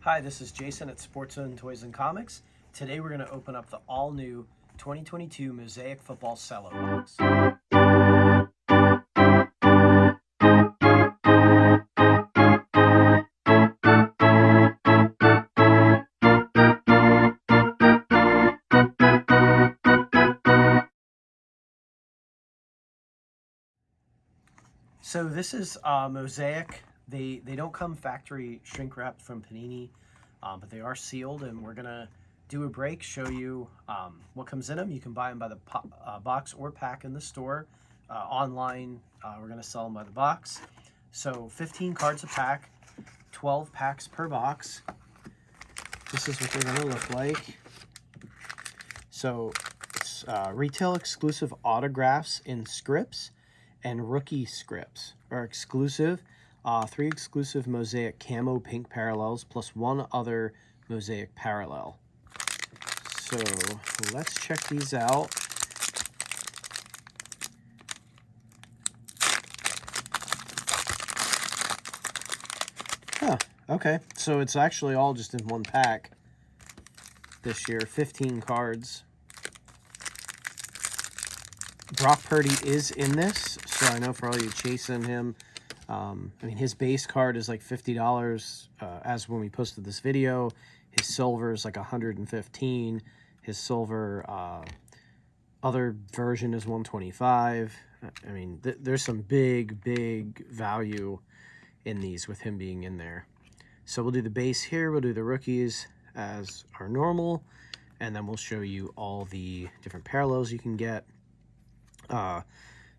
Hi, this is Jason at Sports Zone Toys and Comics. Today we're going to open up the all-new 2022 Mosaic Football Cello box. So this is Mosaic. They don't come factory shrink wrapped from Panini, but they are sealed, and we're gonna do a break, show you what comes in them. You can buy them by the box or pack in the store. Online, we're gonna sell them by the box. So 15 cards a pack, 12 packs per box. This is what they're gonna look like. So it's retail exclusive autographs in scripts and rookie scripts are exclusive. 3 exclusive Mosaic camo pink parallels plus 1 other Mosaic parallel. So let's check these out. Huh, okay. So it's actually all just in one pack this year. 15 cards. Brock Purdy is in this, so I know for all you chasing him, I mean, his base card is like $50 as when we posted this video. His silver is like $115. His silver other version is $125. I mean, there's some big value in these with him being in there. So we'll do the base here. We'll do the rookies as our normal, and then we'll show you all the different parallels you can get.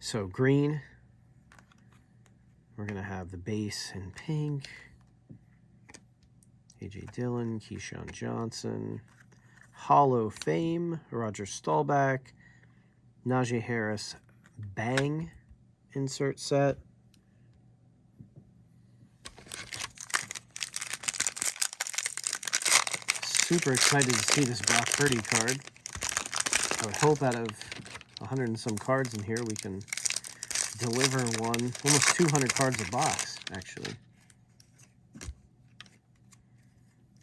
So green, we're going to have the base in pink, A.J. Dillon, Keyshawn Johnson, Hall of Fame, Roger Staubach, Najee Harris, Bang insert set, super excited to see this Brock Purdy card. I would hope out of 100 and some cards in here we can deliver one, almost 200 cards a box, actually.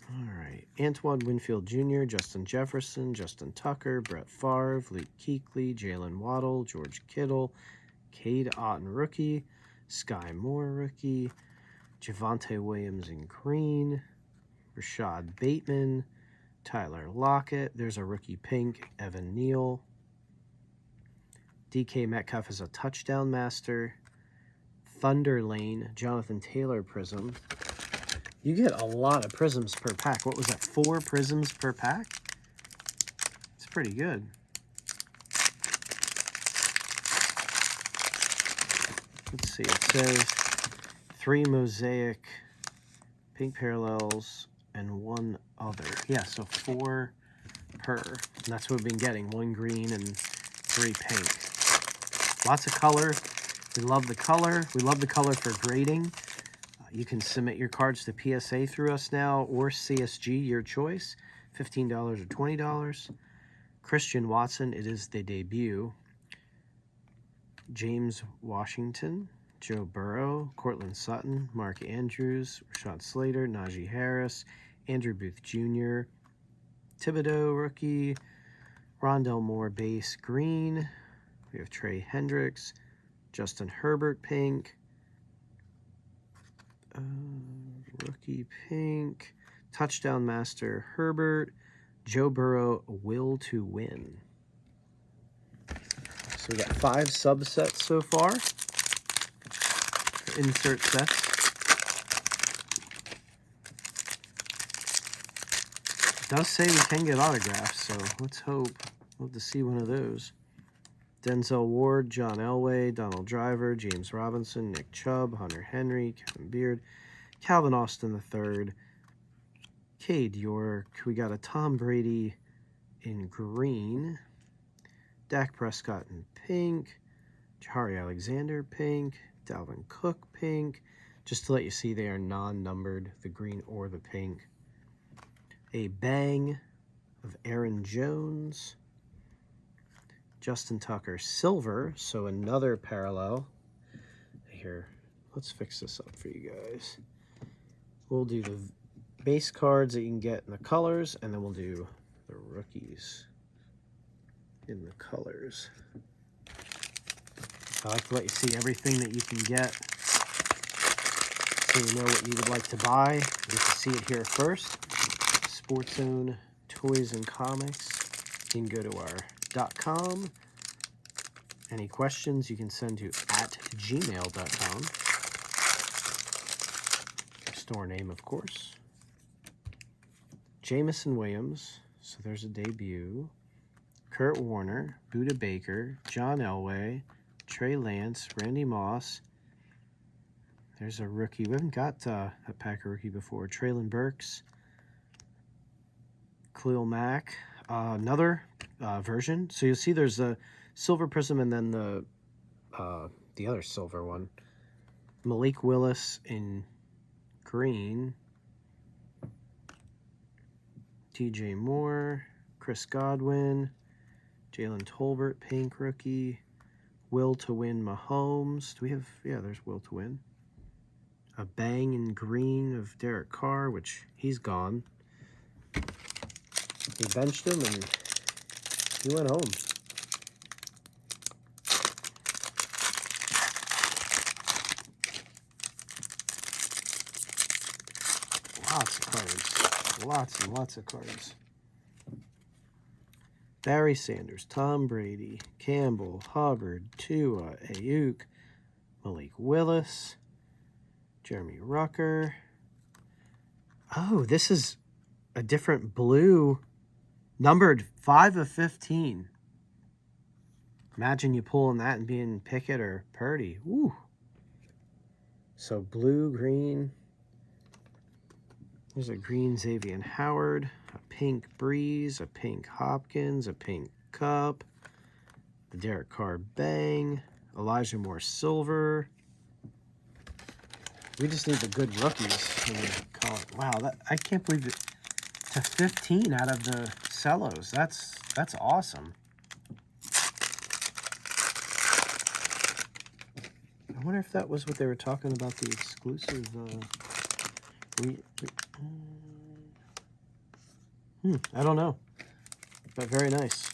All right, Antoine Winfield Jr., Justin Jefferson, Justin Tucker, Brett Favre, Luke Kuechly, Jalen Waddle, George Kittle, Cade Otton rookie, Sky Moore rookie, Javonte Williams in green, Rashad Bateman, Tyler Lockett. There's a rookie pink, Evan Neal. DK Metcalf is a touchdown master. Thunder Lane, Jonathan Taylor prism. You get a lot of prisms per pack. What was that, 4 prisms per pack? It's pretty good. Let's see, it says 3 Mosaic pink parallels and 1 other. Yeah, so 4 per. And that's what we've been getting, 1 green and 3 pink. Lots of color. We love the color. We love the color for grading. You can submit your cards to PSA through us now or CSG, your choice. $15 or $20. Christian Watson, it is the debut. James Washington, Joe Burrow, Cortland Sutton, Mark Andrews, Rashad Slater, Najee Harris, Andrew Booth Jr., Thibodeau rookie, Rondell Moore base green. We have Trey Hendricks, Justin Herbert pink, rookie pink, touchdown master Herbert, Joe Burrow will to win. So we got 5 subsets so far. Insert sets. It does say we can get autographs, so let's hope. We'll have to see one of those. Denzel Ward, John Elway, Donald Driver, James Robinson, Nick Chubb, Hunter Henry, Kevin Beard, Calvin Austin III, Cade York. We got a Tom Brady in green, Dak Prescott in pink, Jahari Alexander pink, Dalvin Cook pink. Just to let you see, they are non-numbered, the green or the pink. A Bang of Aaron Jones, Justin Tucker silver, so another parallel. Here, let's fix this up for you guys. We'll do base cards that you can get in the colors, and then we'll do the rookies in the colors. I like to let you see everything that you can get so you know what you would like to buy. You get to see it here first. Sports Zone Toys and Comics. You can go to our .com. Any questions you can send to @gmail.com. Store name, of course. Jamison Williams, so there's a debut. Kurt Warner, Buda Baker, John Elway, Trey Lance, Randy Moss. There's a rookie. We haven't got a Packer rookie before. Traylon Burks, Khalil Mack. Another version. So you'll see there's a silver prism and then the other silver one. Malik Willis in green. TJ Moore, Chris Godwin, Jalen Tolbert, pink rookie, Will to Win Mahomes. Do we have, yeah, there's Will to Win. A bang in green of Derek Carr, which he's gone. He benched him and he went home. Lots of cards. Lots and lots of cards. Barry Sanders, Tom Brady, Campbell, Hubbard, Tua, Ayuk, Malik Willis, Jeremy Rucker. Oh, this is a different blue, numbered 5 of 15. Imagine you pulling that and being Pickett or Purdy. Woo. So blue, green. There's a green Xavier Howard, a pink Breeze, a pink Hopkins, a pink Cup, the Derek Carr Bang, Elijah Moore Silver. We just need the good rookies. Wow, I can't believe it. To 15 out of the Cellos. That's awesome. I wonder if that was what they were talking about, the exclusive. I don't know, but very nice.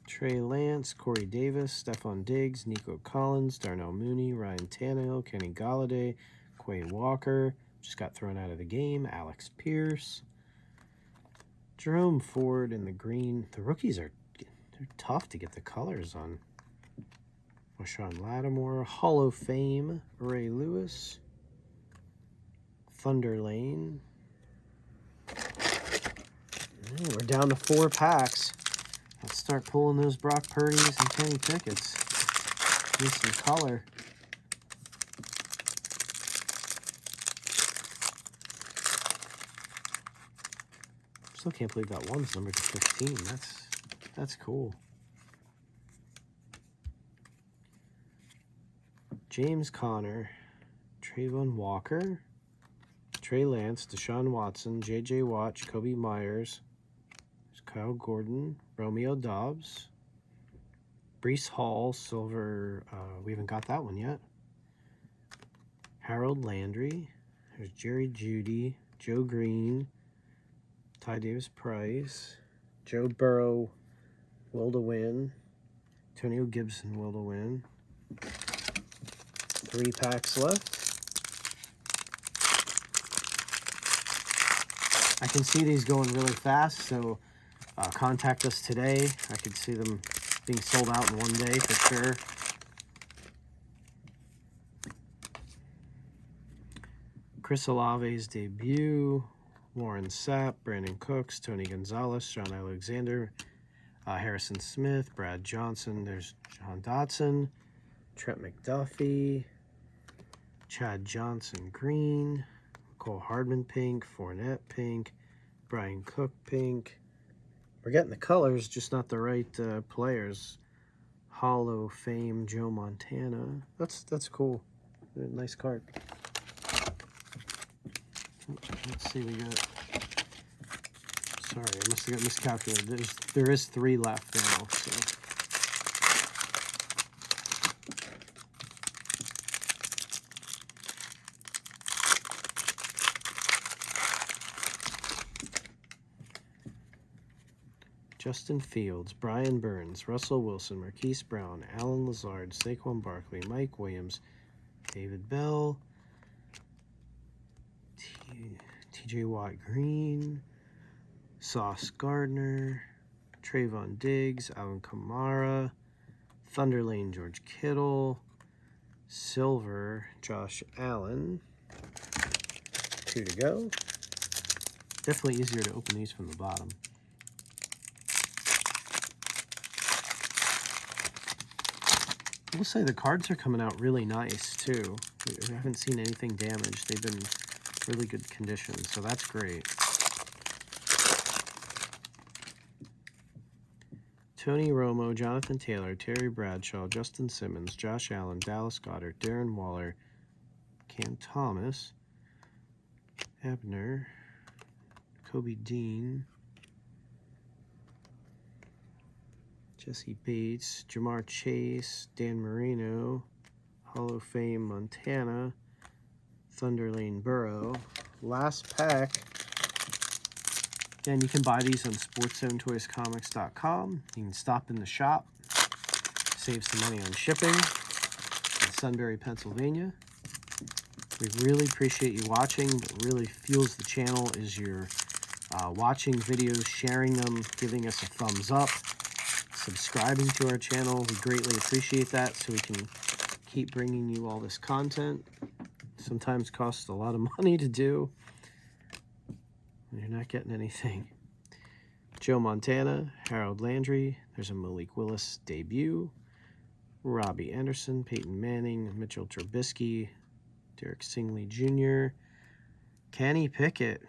Trey Lance, Corey Davis, Stephon Diggs, Nico Collins, Darnell Mooney, Ryan Tannehill, Kenny Galladay, Quay Walker, just got thrown out of the game, Alex Pierce, Jerome Ford in the green. The rookies they're tough to get the colors on. Rashawn Lattimore, Hall of Fame, Ray Lewis, Thunder Lane. We're down to 4 packs. Let's start pulling those Brock Purdy's and Kenny Pickett's. Need some color. Still can't believe that one's numbered to 15. That's cool. James Conner, Trayvon Walker, Trey Lance, Deshaun Watson, J.J. Watt, Kobe Myers, Kyle Gordon, Romeo Dobbs, Breece Hall, silver, we haven't got that one yet. Harold Landry, there's Jerry Jeudy, Joe Green, Ty Davis Price, Joe Burrow, Will to Win, Antonio Gibson, Will to Win. 3 packs left. I can see these going really fast, so contact us today. I could see them being sold out in one day for sure. Chris Olave's debut, Warren Sapp, Brandon Cooks, Tony Gonzalez, Sean Alexander, Harrison Smith, Brad Johnson, there's John Dotson, Trent McDuffie, Chad Johnson green, Cole Hardman pink, Fournette pink, Brian Cook pink. We're getting the colors, just not the right players. Hall of Fame Joe Montana. That's cool. Nice card. Let's see, we got. Sorry, I must have got miscalculated. There is 3 left now. So Justin Fields, Brian Burns, Russell Wilson, Marquise Brown, Alan Lazard, Saquon Barkley, Mike Williams, David Bell, TJ Watt Green, Sauce Gardner, Trayvon Diggs, Alvin Kamara, Thunder Lane George Kittle, Silver Josh Allen. 2 to go. Definitely easier to open these from the bottom. I will say the cards are coming out really nice too. We haven't seen anything damaged. They've been really good condition, so that's great. Tony Romo, Jonathan Taylor, Terry Bradshaw, Justin Simmons, Josh Allen, Dallas Goedert, Darren Waller, Cam Thomas, Ebner, Kobe Dean, Jesse Bates, Jamar Chase, Dan Marino, Hall of Fame Montana, Thunder Lane Burrow. Last pack. Again, you can buy these on sportszonetoyscomics.com. You can stop in the shop, save some money on shipping in Sunbury, Pennsylvania. We really appreciate you watching. What really fuels the channel is your watching videos, sharing them, giving us a thumbs up, subscribing to our channel. We greatly appreciate that so we can keep bringing you all this content. Sometimes costs a lot of money to do. You're not getting anything. Joe Montana, Harold Landry. There's a Malik Willis debut. Robbie Anderson, Peyton Manning, Mitchell Trubisky, Derek Stingley Jr., Kenny Pickett.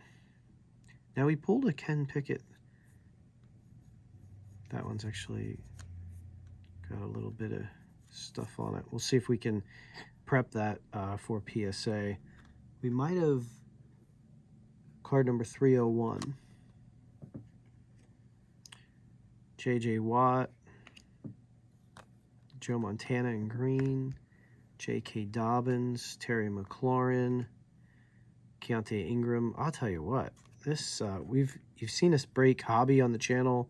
Now we pulled a Ken Pickett. That one's actually got a little bit of stuff on it. We'll see if we can prep that for PSA. We might have card number 301. J.J. Watt, Joe Montana in green, J.K. Dobbins, Terry McLaurin, Keontae Ingram. I'll tell you what, this you've seen us break hobby on the channel.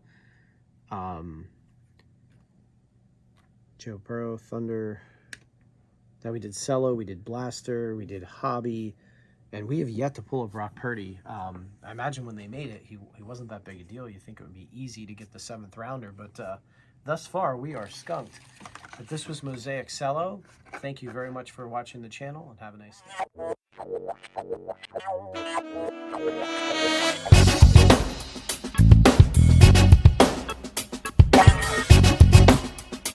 Joe Burrow, Thunder. Then we did Cello, we did Blaster, we did Hobby, and we have yet to pull a Brock Purdy. I imagine when they made it, he wasn't that big a deal. You think it would be easy to get the 7th rounder, but thus far we are skunked. But this was Mosaic Cello. Thank you very much for watching the channel, and have a nice day.